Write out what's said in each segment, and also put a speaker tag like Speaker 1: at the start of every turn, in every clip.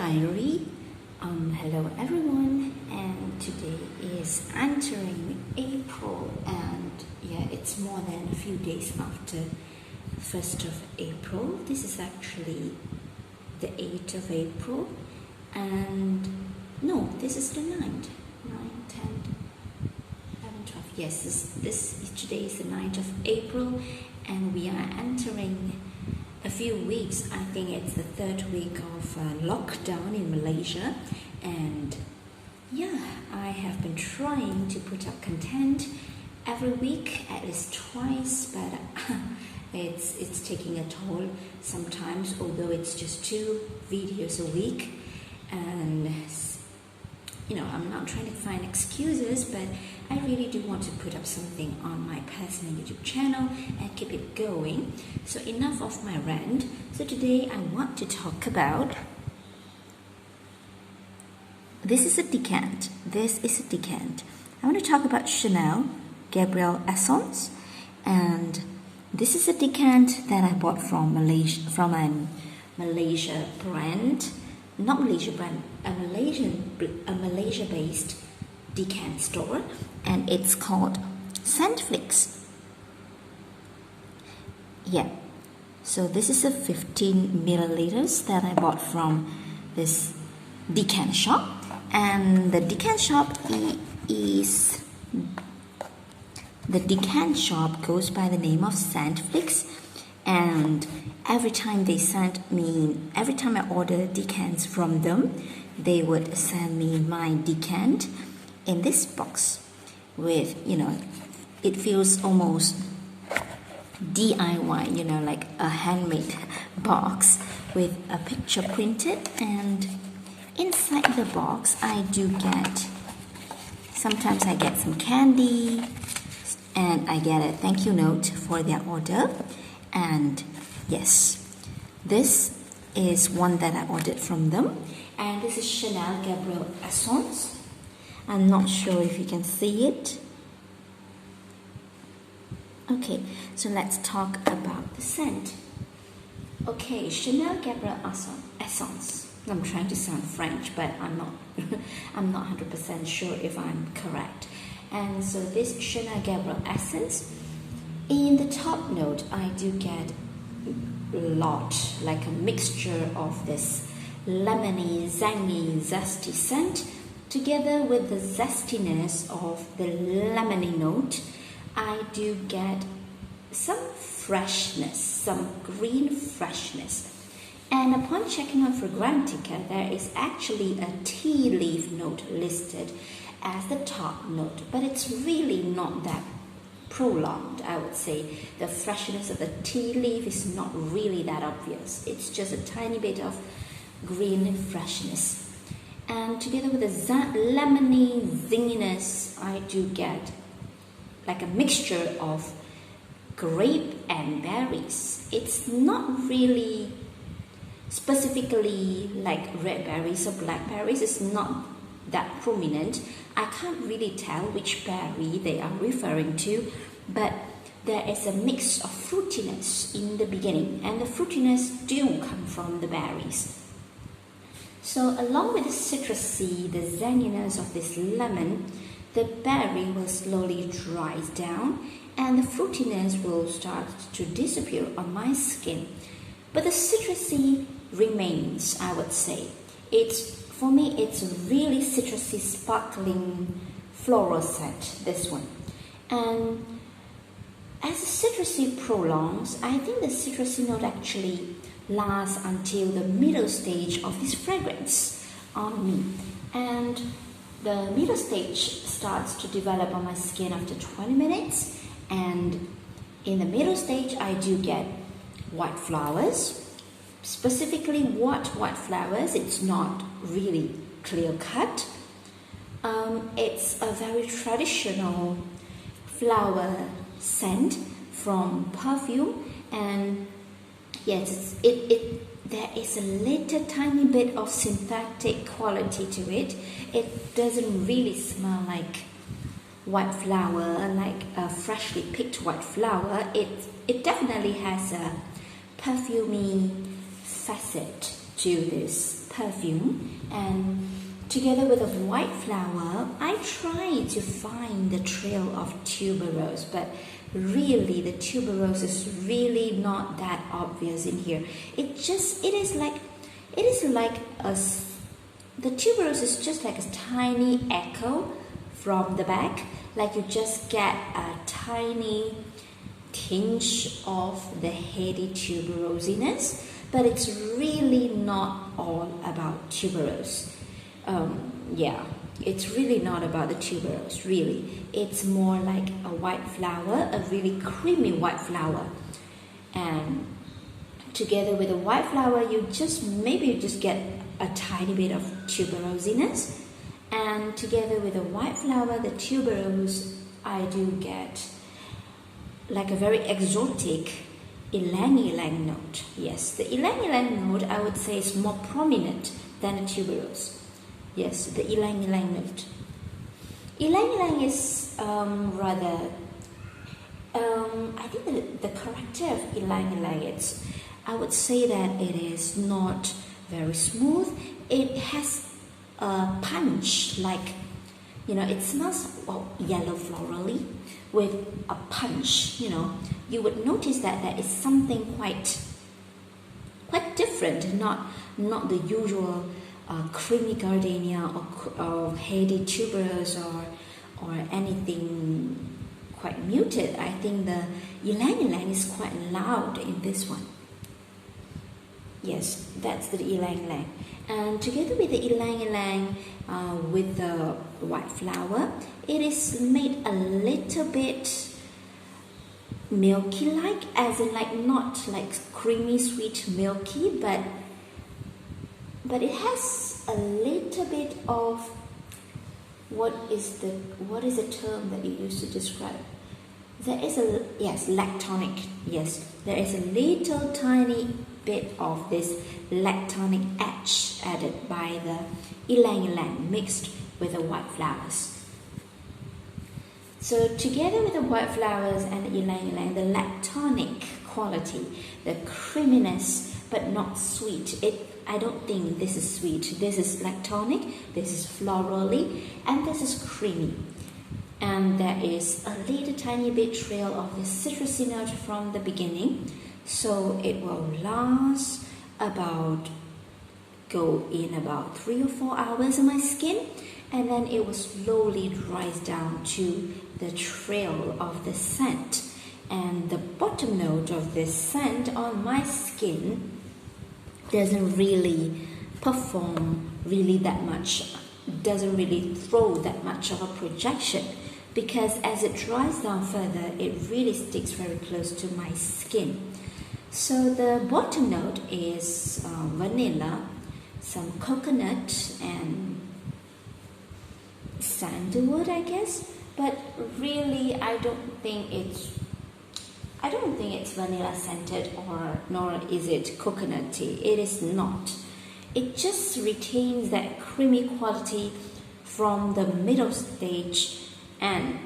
Speaker 1: Diary. Hello everyone, and today is entering April, and yeah, it's more than a few days after 1st of April. This is actually the 8th of April, and no, this is the 9th, 9, 10, 11, 12. Yes, today is the 9th of April, and we are entering a few weeks. I think it's the third week of lockdown in Malaysia, and yeah, I have been trying to put up content every week, at least twice, but it's taking a toll sometimes, although it's just 2 videos a week. And you know, I'm not trying to find excuses, but I really do want to put up something on my personal YouTube channel and keep it going. So enough of my rant. So today I want to talk about, this is a decant. I want to talk about Chanel Gabrielle Essence, and this is a decant that I bought from a Malaysia brand. Not Malaysia brand, a Malaysia-based decant store, and it's called Scentflix. Yeah, so this is a 15 milliliters that I bought from this decant shop, and the decant shop goes by the name of Scentflix. And every time I order decants from them, they would send me my decant in this box with, it feels almost DIY, like a handmade box with a picture printed. And inside the box, sometimes I get some candy, and I get a thank you note for their order. And yes, this is one that I ordered from them, and this is Chanel Gabrielle Essence. I'm not sure if you can see it. Okay, so let's talk about the scent. Okay, Chanel Gabrielle Essence. I'm trying to sound French, but I'm not I'm not 100% sure if I'm correct. And so this Chanel Gabrielle Essence, in the top note, I do get a lot, like a mixture of this lemony, zangy, zesty scent, together with the zestiness of the lemony note. I do get some freshness, some green freshness. And upon checking on Fragrantica, there is actually a tea leaf note listed as the top note, but it's really not that prolonged, I would say. The freshness of the tea leaf is not really that obvious. It's just a tiny bit of green freshness. And together with the lemony zinginess, I do get like a mixture of grape and berries. It's not really specifically like red berries or blackberries. It's not that prominent. I can't really tell which berry they are referring to, but there is a mix of fruitiness in the beginning, and the fruitiness do come from the berries. So along with the citrusy, the zanginess of this lemon, the berry will slowly dry down, and the fruitiness will start to disappear on my skin. But the citrusy remains, I would say. For me, it's a really citrusy, sparkling floral scent, this one. And as the citrusy prolongs, I think the citrusy note actually lasts until the middle stage of this fragrance on me. And the middle stage starts to develop on my skin after 20 minutes. And in the middle stage, I do get white flowers. Specifically what white flowers, it's not really clear cut. It's a very traditional flower scent from Perfume, and yes, there is a little tiny bit of synthetic quality to it. It doesn't really smell like white flower, like a freshly picked white flower. It definitely has a perfumey facet to this perfume, and together with a white flower, I tried to find the trail of tuberose, but really the tuberose is really not that obvious in here. It is like the tuberose is just like a tiny echo from the back, like you just get a tiny tinge of the heady tuberosiness, but it's really not all about tuberose. It's really not about the tuberose, really. It's more like a white flower, a really creamy white flower. And together with the white flower, you just get a tiny bit of tuberosiness. And together with the white flower, the tuberose, I do get like a very exotic ylang-ylang note. Yes, the ylang-ylang note, I would say, is more prominent than the tuberose. Yes, the ylang-ylang note. Ylang-ylang is I think the character of ylang-ylang, I would say that it is not very smooth. It has a punch, like, it smells yellow florally with a punch. You would notice that there is something quite different, not the usual creamy gardenia or heady tuberose or anything quite muted. I think the ylang-ylang is quite loud in this one. Yes, that's the ylang-ylang. And together with the ylang-ylang, with the white flower, it is made a little bit milky-like, as in like not like creamy, sweet, milky, but it has a little bit of what is the term that you use to describe? There is lactonic. Yes, there is a little tiny bit of this lactonic edge added by the ylang-ylang mixed with the white flowers. So together with the white flowers and the ylang-ylang, the lactonic quality, the creaminess but not sweet. I don't think this is sweet. This is lactonic, this is florally, and this is creamy. And there is a little tiny bit trail of the citrusy note from the beginning. So it will last go in about 3 or 4 hours on my skin, and then it will slowly rise down to the trail of the scent. And the bottom note of this scent on my skin doesn't really perform really that much, doesn't really throw that much of a projection, because as it dries down further, it really sticks very close to my skin. So the bottom note is vanilla, some coconut and sandalwood, I guess. But really, I don't think it's vanilla scented, nor is it coconutty. It is not. It just retains that creamy quality from the middle stage, and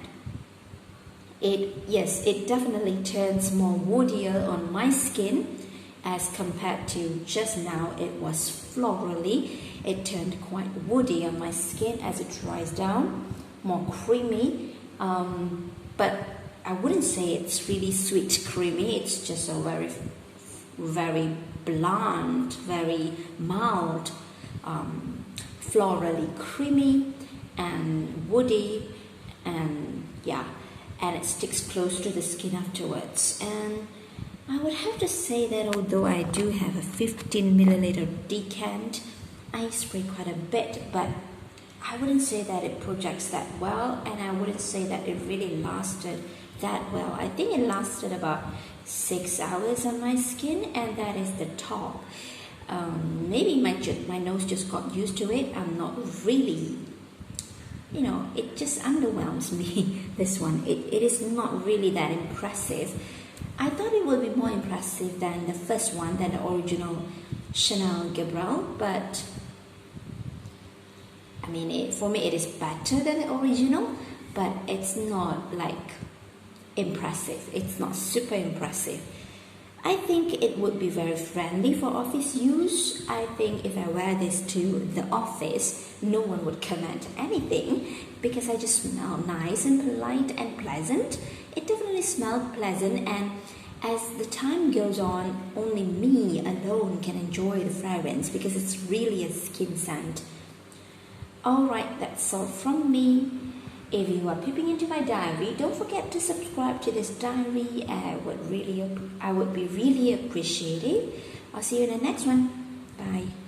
Speaker 1: it definitely turns more woodier on my skin as compared to just now. It was florally. It turned quite woody on my skin as it dries down, more creamy, but I wouldn't say it's really sweet creamy. It's just a very, very blunt, very mild, florally creamy and woody, and it sticks close to the skin afterwards. And I would have to say that although I do have a 15 milliliter decant, I spray quite a bit, but I wouldn't say that it projects that well, and I wouldn't say that it really lasted that well. I think it lasted about 6 hours on my skin, and that is the top. Maybe my nose just got used to it. I'm not really, it just underwhelms me, this one. It is not really that impressive. I thought it would be more impressive than the first one, than the original Chanel Gabrielle, but I mean, for me it is better than the original, but it's not like impressive. It's not super impressive. I think it would be very friendly for office use. I think if I wear this to the office, no one would comment anything because I just smell nice and polite and pleasant. It definitely smells pleasant, and as the time goes on, only me alone can enjoy the fragrance because it's really a skin scent. Alright, that's all from me. If you are peeping into my diary, don't forget to subscribe to this diary. I would be really appreciative. I'll see you in the next one. Bye.